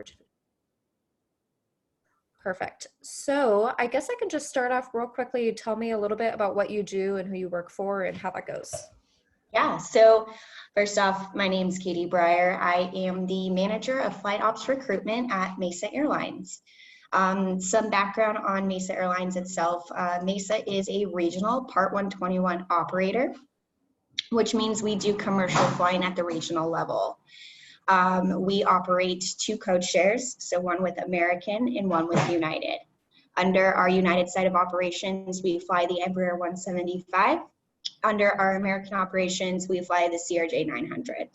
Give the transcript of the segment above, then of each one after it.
record. Perfect. So I guess I can just start off real quickly. Tell me a little bit about what you do and who you work for and how that goes. Yeah, so first off, my name is Katie Breyer. I am the manager of flight ops recruitment at Mesa Airlines. Some background on Mesa Airlines itself. Mesa is a regional Part 121 operator, which means we do commercial flying at the regional level. We operate two code shares, so one with American and one with United. Under our United side of operations, we fly the Embraer 175. Under our American operations, we fly the CRJ 900.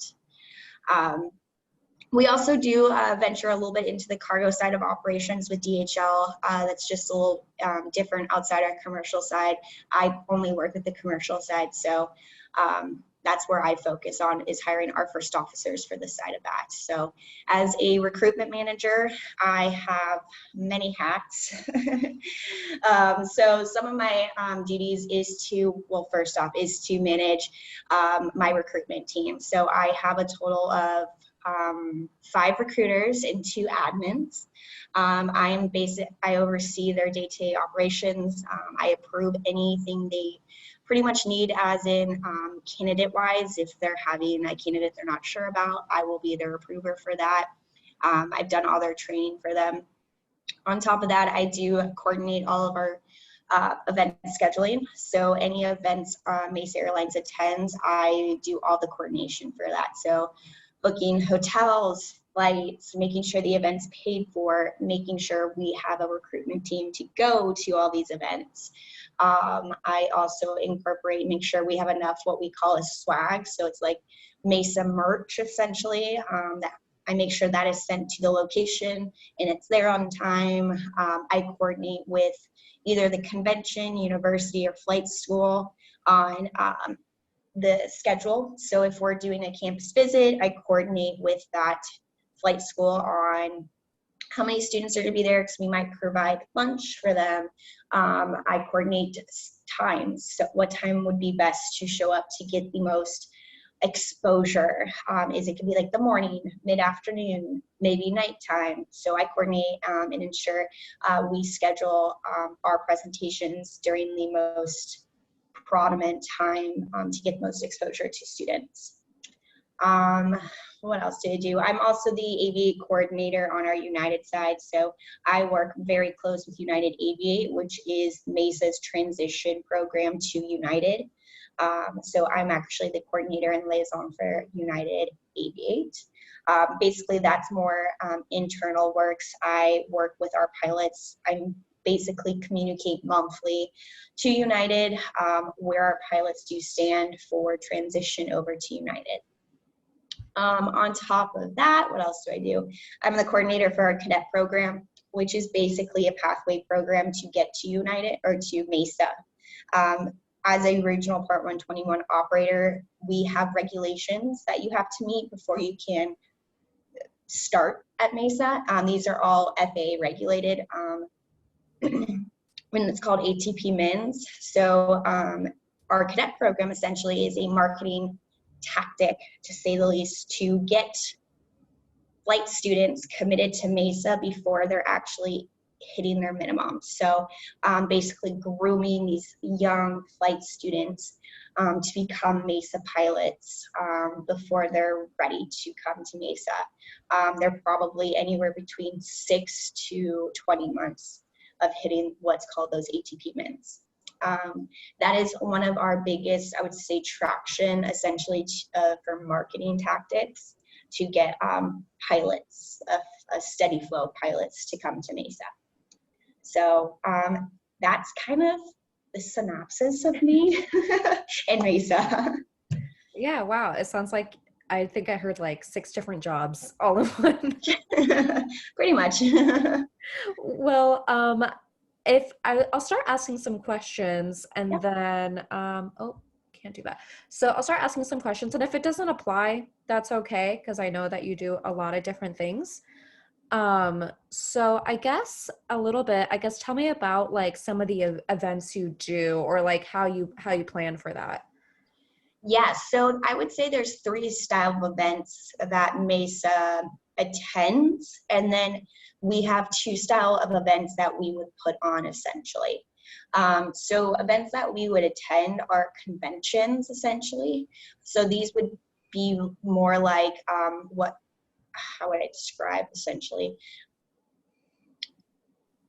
We also do venture a little bit into the cargo side of operations with DHL. That's just a little different outside our commercial side. I only work with the commercial side, so that's where I focus on, is hiring our first officers for the side of that. So as a recruitment manager, I have many hats. So some of my duties is to, well, first off, is to manage my recruitment team. So I have a total of 5 recruiters and 2 admins. I oversee their day-to-day operations. I approve anything they pretty much need, as in candidate-wise. If they're having a candidate they're not sure about, I will be their approver for that. I've done all their training for them. On top of that, I do coordinate all of our event scheduling. So any events Mesa Airlines attends, I do all the coordination for that. So booking hotels, flights, making sure the event's paid for, making sure we have a recruitment team to go to all these events. I also make sure we have enough what we call a swag. So it's like Mesa merch, essentially. That I make sure that is sent to the location and it's there on time. I coordinate with either the convention, university, or flight school on the schedule. So if we're doing a campus visit, I coordinate with that flight school on how many students are going to be there, because we might provide lunch for them. I coordinate times, so what time would be best to show up to get the most exposure. Is it could be like the morning, mid-afternoon, maybe nighttime. So I coordinate and ensure we schedule our presentations during the most prominent time to get the most exposure to students. What else do I do? I'm also the Aviate coordinator on our United side. So I work very close with United Aviate, which is Mesa's transition program to United. So I'm actually the coordinator and liaison for United Aviate. Basically, that's more internal works. I work with our pilots. I basically communicate monthly to United where our pilots do stand for transition over to United. On top of that, what else do I do? I'm the coordinator for our cadet program, which is basically a pathway program to get to United or to Mesa. As a regional Part 121 operator, we have regulations that you have to meet before you can start at Mesa. These are all FAA regulated. When it's called ATP MINS. So our cadet program essentially is a marketing tactic, to say the least, to get flight students committed to Mesa before they're actually hitting their minimum. So basically grooming these young flight students to become Mesa pilots before they're ready to come to Mesa. They're probably anywhere between 6 to 20 months of hitting what's called those ATP MINS. That is one of our biggest, I would say, traction, essentially, for marketing tactics to get pilots, a steady flow of pilots to come to Mesa. So that's kind of the synopsis of me and Mesa. Yeah, wow. It sounds like, I think I heard like 6 different jobs all in one. Pretty much. Well, I'll start asking some questions and then, oh, can't do that. So I'll start asking some questions, and if it doesn't apply, that's okay, because I know that you do a lot of different things. So I guess a little bit, tell me about like some of the events you do, or like how you plan for that. Yeah, so I would say there's 3 style of events that Mesa attends, and then we have two style of events that we would put on essentially. So events that we would attend are conventions essentially. So these would be more like how would I describe essentially?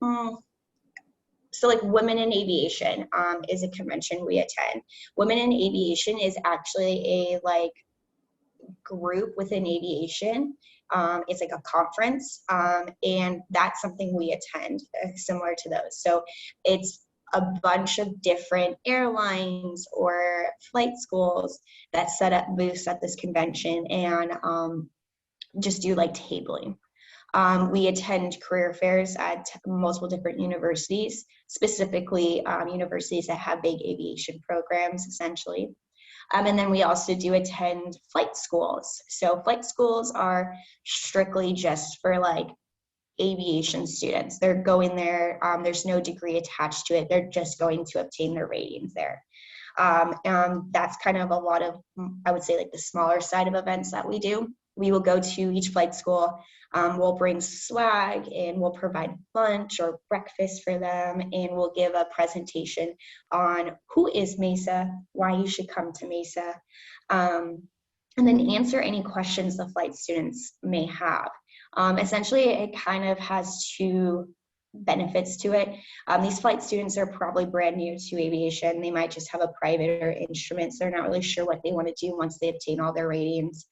So like Women in Aviation is a convention we attend. Women in Aviation is actually a like group within aviation. It's like a conference, and that's something we attend similar to those. So it's a bunch of different airlines or flight schools that set up booths at this convention and just do like tabling. We attend career fairs at multiple different universities, specifically universities that have big aviation programs, essentially. And then we also do attend flight schools. So flight schools are strictly just for like aviation students. They're going there, there's no degree attached to it. They're just going to obtain their ratings there. And that's kind of a lot of, I would say, like the smaller side of events that we do. We will go to each flight school, we'll bring swag and we'll provide lunch or breakfast for them, and we'll give a presentation on who is Mesa, why you should come to Mesa, and then answer any questions the flight students may have. Essentially, it kind of has two benefits to it. These flight students are probably brand new to aviation. They might just have a private or instrument, so they're not really sure what they want to do once they obtain all their ratings.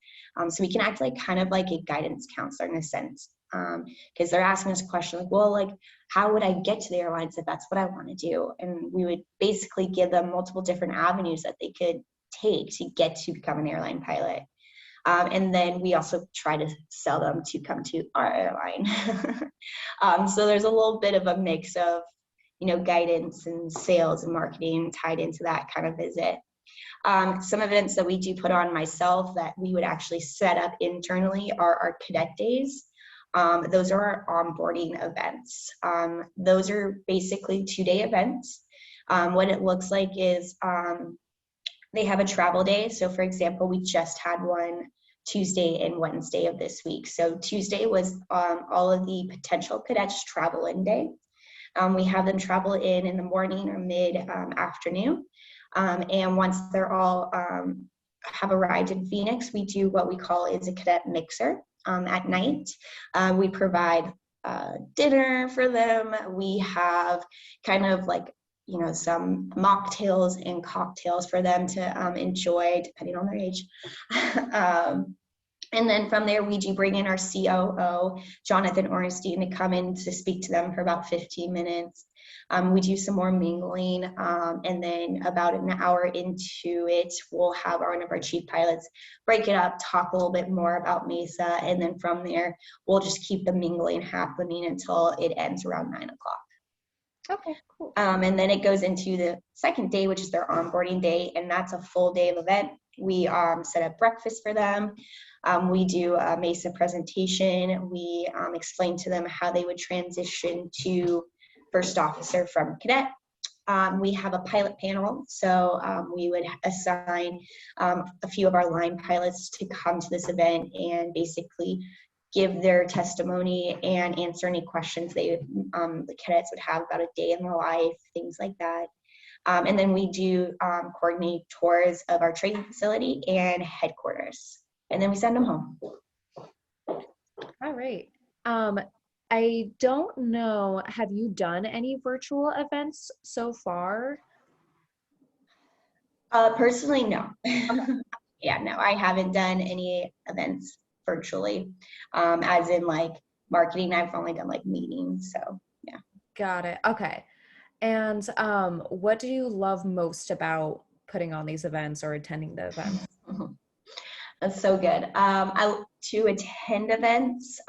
So we can act like kind of like a guidance counselor in a sense, because they're asking us a question like, well, like, how would I get to the airlines if that's what I want to do? And we would basically give them multiple different avenues that they could take to get to become an airline pilot. And then we also try to sell them to come to our airline. So there's a little bit of a mix of, guidance and sales and marketing tied into that kind of visit. Some events that we do put on myself that we would actually set up internally are our cadet days. Those are our onboarding events. Those are basically 2-day events. What it looks like is they have a travel day. So for example, we just had one Tuesday and Wednesday of this week. So Tuesday was all of the potential cadets travel in day. We have them travel in the morning or mid afternoon. And once they're all have arrived in Phoenix, we do what we call is a cadet mixer at night. We provide dinner for them. We have kind of like, some mocktails and cocktails for them to enjoy, depending on their age. And then from there, we do bring in our COO, Jonathan Ornstein, to come in to speak to them for about 15 minutes. We do some more mingling, and then about an hour into it, we'll have one of our chief pilots break it up, talk a little bit more about Mesa, and then from there, we'll just keep the mingling happening until it ends around 9 o'clock. Okay, cool. And then it goes into the second day, which is their onboarding day, and that's a full day of event. We set up breakfast for them. We do a Mesa presentation. We explain to them how they would transition to first officer from cadet. We have a pilot panel, so we would assign a few of our line pilots to come to this event and basically give their testimony and answer any questions the cadets would have about a day in their life, things like that. And then we do coordinate tours of our training facility and headquarters, and then we send them home. All right. I don't know, have you done any virtual events so far? Personally, no. Yeah, no, I haven't done any events virtually. As in like marketing, I've only done like meetings, so yeah. Got it. Okay. And what do you love most about putting on these events or attending the events? That's so good. To attend events,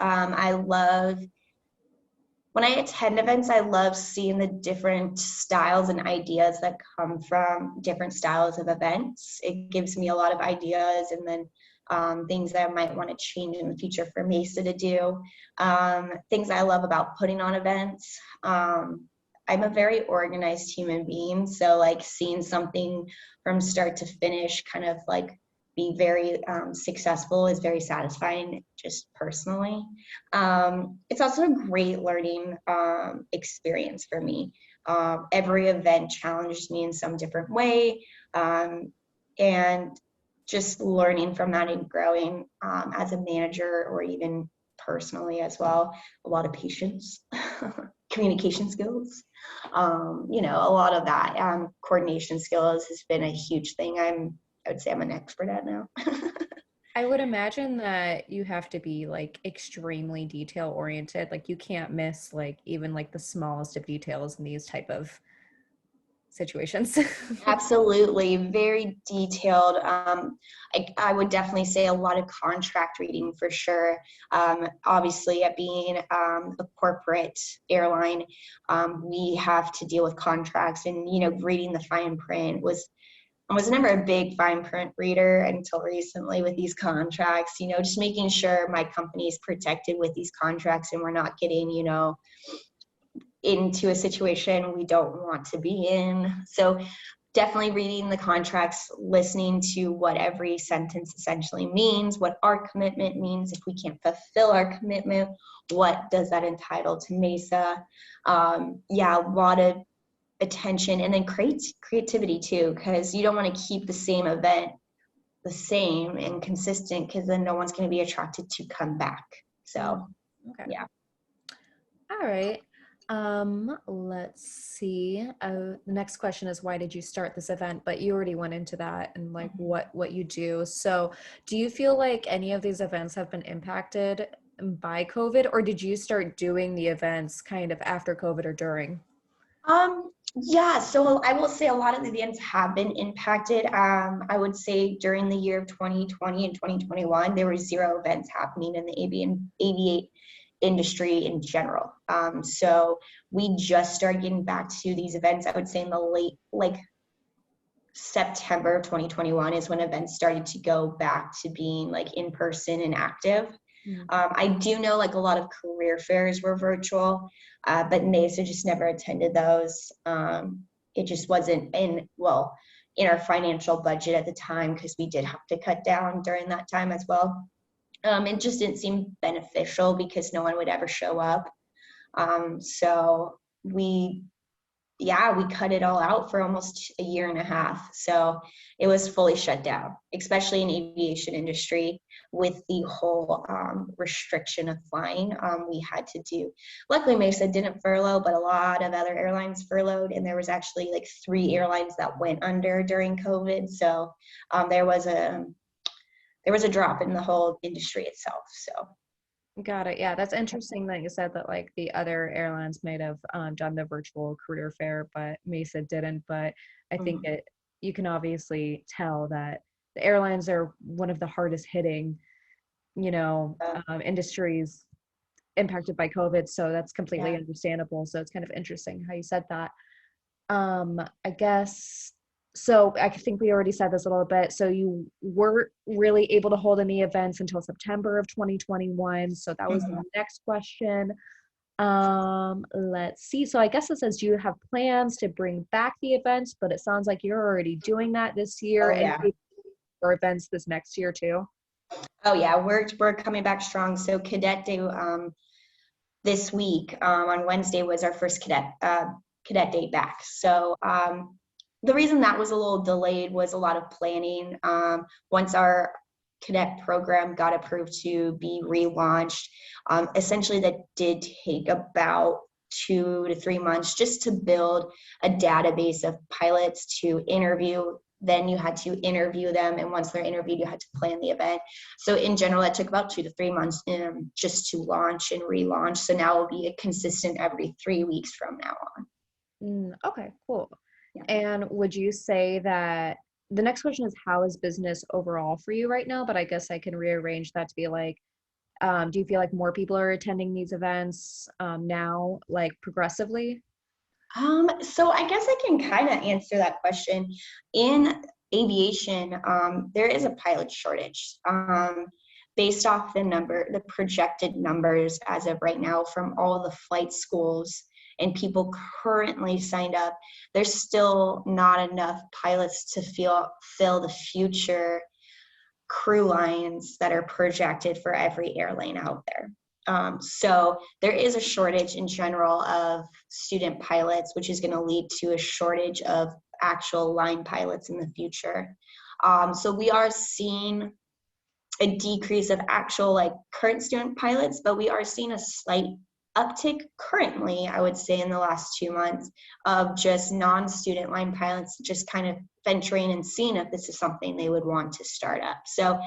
when I attend events, I love seeing the different styles and ideas that come from different styles of events. It gives me a lot of ideas, and then things that I might want to change in the future for Mesa to do. Things I love about putting on events. I'm a very organized human being, so like seeing something from start to finish kind of like be very successful is very satisfying, just personally. It's also a great learning experience for me. Every event challenges me in some different way, and just learning from that and growing as a manager, or even personally as well. A lot of patience, communication skills, a lot of that. Coordination skills has been a huge thing. I would say I'm an expert at now. I would imagine that you have to be like extremely detail oriented. Like you can't miss like even like the smallest of details in these type of situations. Absolutely, very detailed. I would definitely say a lot of contract reading for sure. Obviously, at being a corporate airline, we have to deal with contracts, and reading the fine print I was never a big fine print reader until recently with these contracts. Just making sure my company is protected with these contracts, and we're not getting into a situation we don't want to be in. So definitely reading the contracts, listening to what every sentence essentially means, what our commitment means. If we can't fulfill our commitment, what does that entitle to Mesa? Yeah, a lot of attention, and then creativity too, because you don't want to keep the same event the same and consistent, because then no one's going to be attracted to come back. So Okay. yeah. All right. Let's see. The next question is, why did you start this event? But you already went into that and like what you do. So do you feel like any of these events have been impacted by COVID, or did you start doing the events kind of after COVID or during? Yeah, so I will say a lot of the events have been impacted. I would say during the year of 2020 and 2021, there were zero events happening in the aviate industry in general. So we just started getting back to these events, I would say in the late, like September of 2021 is when events started to go back to being like in person and active. Mm. I do know like a lot of career fairs were virtual, but Mesa just never attended those. It just wasn't in our financial budget at the time, because we did have to cut down during that time as well. It just didn't seem beneficial because no one would ever show up. So we cut it all out for almost a year and a half. So it was fully shut down, especially in aviation industry with the whole restriction of flying. We had to do, luckily Mesa didn't furlough, but a lot of other airlines furloughed. And there was actually like 3 airlines that went under during COVID. So there was a drop in the whole industry itself. So Got it. Yeah, that's interesting that you said that like the other airlines might have done the virtual career fair, but Mesa didn't. But I think you can obviously tell that the airlines are one of the hardest hitting, industries impacted by COVID. So that's completely yeah. understandable. So it's kind of interesting how you said that. I guess so. I think we already said this a little bit. So you weren't really able to hold any events until September of 2021. So that was the next question. Let's see. So I guess it says, do you have plans to bring back the events? But it sounds like you're already doing that this year, Oh and yeah. for events this next year too. Oh yeah, we're coming back strong. So Cadet Day this week on Wednesday was our first cadet day back. So the reason that was a little delayed was a lot of planning. Once our cadet program got approved to be relaunched, essentially that did take about 2 to 3 months just to build a database of pilots to interview. Then you had to interview them, and once they're interviewed, you had to plan the event. So in general, that took about 2 to 3 months just to launch and relaunch. So now it'll be a consistent every 3 weeks from now on. Okay, cool. Yeah. And would you say that the next question is, how is business overall for you right now? But I guess I can rearrange that to be like, do you feel like more people are attending these events now, like progressively? So I guess I can kind of answer that question. In aviation, there is a pilot shortage. Based off the projected numbers as of right now from all the flight schools and people currently signed up, there's still not enough pilots to fill the future crew lines that are projected for every airline out there. So there is a shortage in general of student pilots, which is going to lead to a shortage of actual line pilots in the future. So we are seeing a decrease of actual like current student pilots, but we are seeing a slight uptick currently, I would say in the last 2 months, of just non-student line pilots just kind of venturing and seeing if this is something they would want to start up. So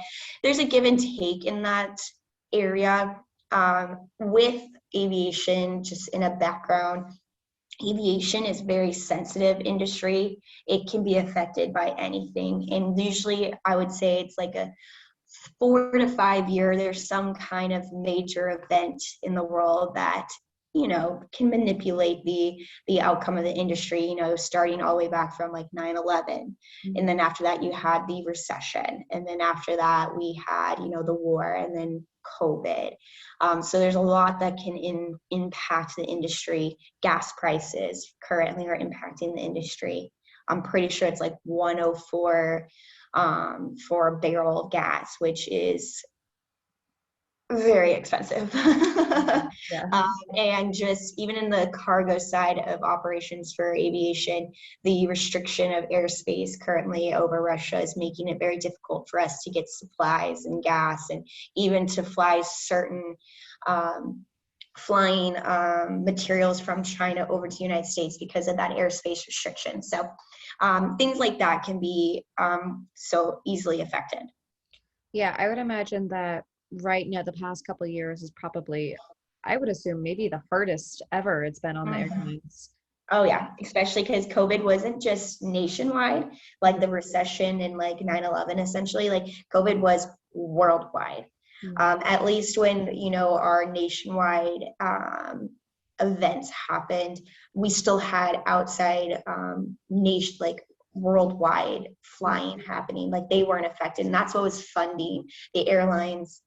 there's a give and take in that area. With aviation, just in a background, aviation is very sensitive industry. It can be affected by anything. And usually I would say it's like a 4 to 5 year, there's some kind of major event in the world that, you know, can manipulate the outcome of the industry, you know, starting all the way back from like 9/11. And then after that, you had the recession. And then after that, we had, you know, the war and then COVID. So there's a lot that can impact the industry. Gas prices currently are impacting the industry. I'm pretty sure it's like 104 for a barrel of gas, which is very expensive. Yeah. And just even in the cargo side of operations for aviation, the restriction of airspace currently over Russia is making it very difficult for us to get supplies and gas, and even to fly certain flying materials from China over to the United States because of that airspace restriction. So things like that can be so easily affected. Yeah, I would imagine that right now the past couple of years is probably, I would assume, maybe the hardest ever it's been on the airlines. Oh yeah, especially because COVID wasn't just nationwide, like the recession and like 9/11 essentially, like COVID was worldwide. At least when, you know, our nationwide events happened, we still had outside nation, like worldwide flying happening, like they weren't affected. And that's what was funding the airlines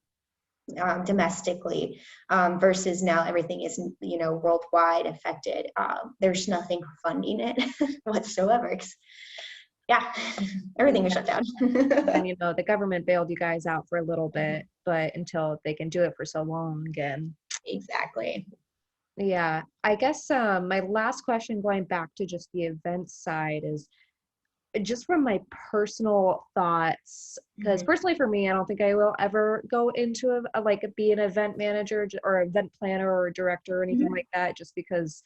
domestically, versus now everything is, you know, worldwide affected. There's nothing funding it whatsoever. Yeah, everything was shut down. And you know, the government bailed you guys out for a little bit, but until they can do it for so long again. Exactly. Yeah, I guess my last question, going back to just the event side, is just from my personal thoughts, because personally for me, I don't think I will ever go into like be an event manager or event planner or director or anything like that, just because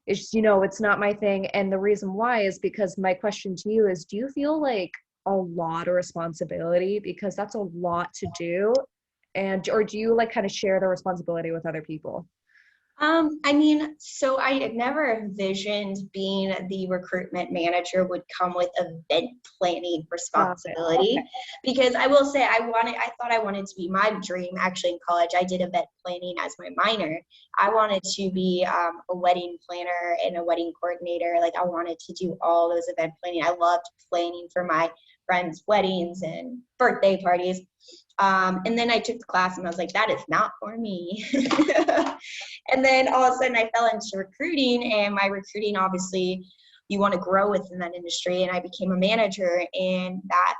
it's, you know, it's not my thing. And the reason why is because my question to you is, do you feel like a lot of responsibility, because that's a lot to do, and or do you like kind of share the responsibility with other people? I mean, so I had never envisioned being the recruitment manager would come with event planning responsibility. Okay. Because I will say I thought I wanted to be, my dream actually in college, I did event planning as my minor. I wanted to be a wedding planner and a wedding coordinator. Like I wanted to do all those event planning. I loved planning for my friends' weddings and birthday parties. And then I took the class and I was like, that is not for me. And then all of a sudden I fell into recruiting, and my recruiting, obviously you want to grow within that industry. And I became a manager, and that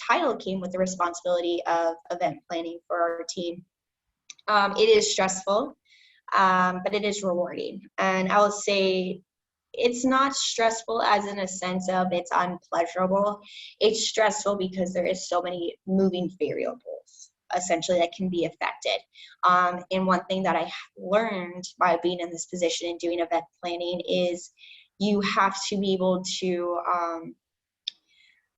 title came with the responsibility of event planning for our team. It is stressful, but it is rewarding. And I will say it's not stressful as in a sense of it's unpleasurable. It's stressful because there is so many moving variables essentially that can be affected. And one thing that I learned by being in this position and doing event planning is you have to be able to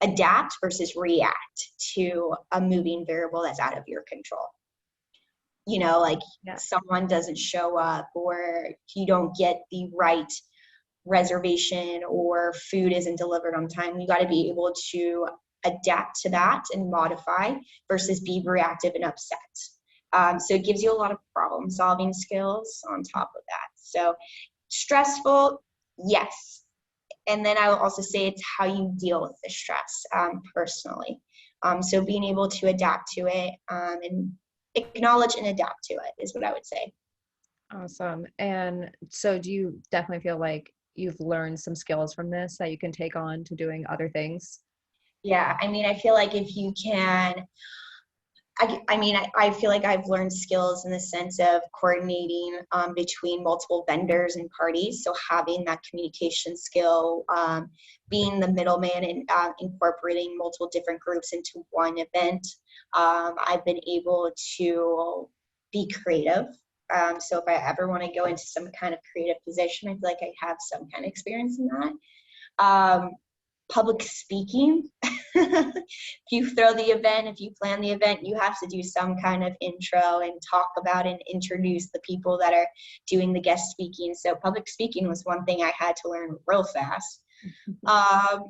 adapt versus react to a moving variable that's out of your control. You know, like someone doesn't show up, or you don't get the right reservation, or food isn't delivered on time. You got to be able to adapt to that and modify versus be reactive and upset. So it gives you a lot of problem solving skills on top of that. So stressful, yes. And then I will also say it's how you deal with the stress personally. So being able to adapt to it and acknowledge and adapt to it is what I would say. Awesome. And so do you definitely feel like you've learned some skills from this that you can take on to doing other things? Yeah, I mean, I feel like if you can, I feel like I've learned skills in the sense of coordinating between multiple vendors and parties. So having that communication skill, being the middleman and incorporating multiple different groups into one event. I've been able to be creative. So if I ever want to go into some kind of creative position, I feel like I have some kind of experience in that. Um, Public speaking. If you throw the event, if you plan the event, you have to do some kind of intro and talk about and introduce the people that are doing the guest speaking. So public speaking was one thing I had to learn real fast.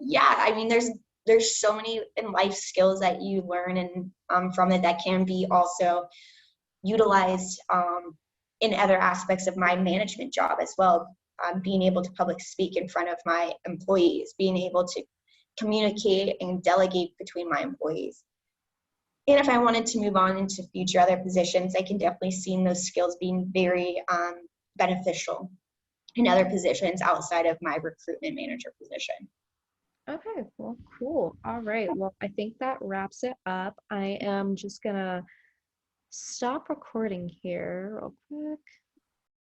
Yeah, I mean, there's so many in life skills that you learn and from it that can be also utilized in other aspects of my management job as well. Being able to public speak in front of my employees, being able to communicate and delegate between my employees. And if I wanted to move on into future other positions, I can definitely see those skills being very beneficial in other positions outside of my recruitment manager position. Okay, well, cool. All right. Well, I think that wraps it up. I am just gonna stop recording here real quick.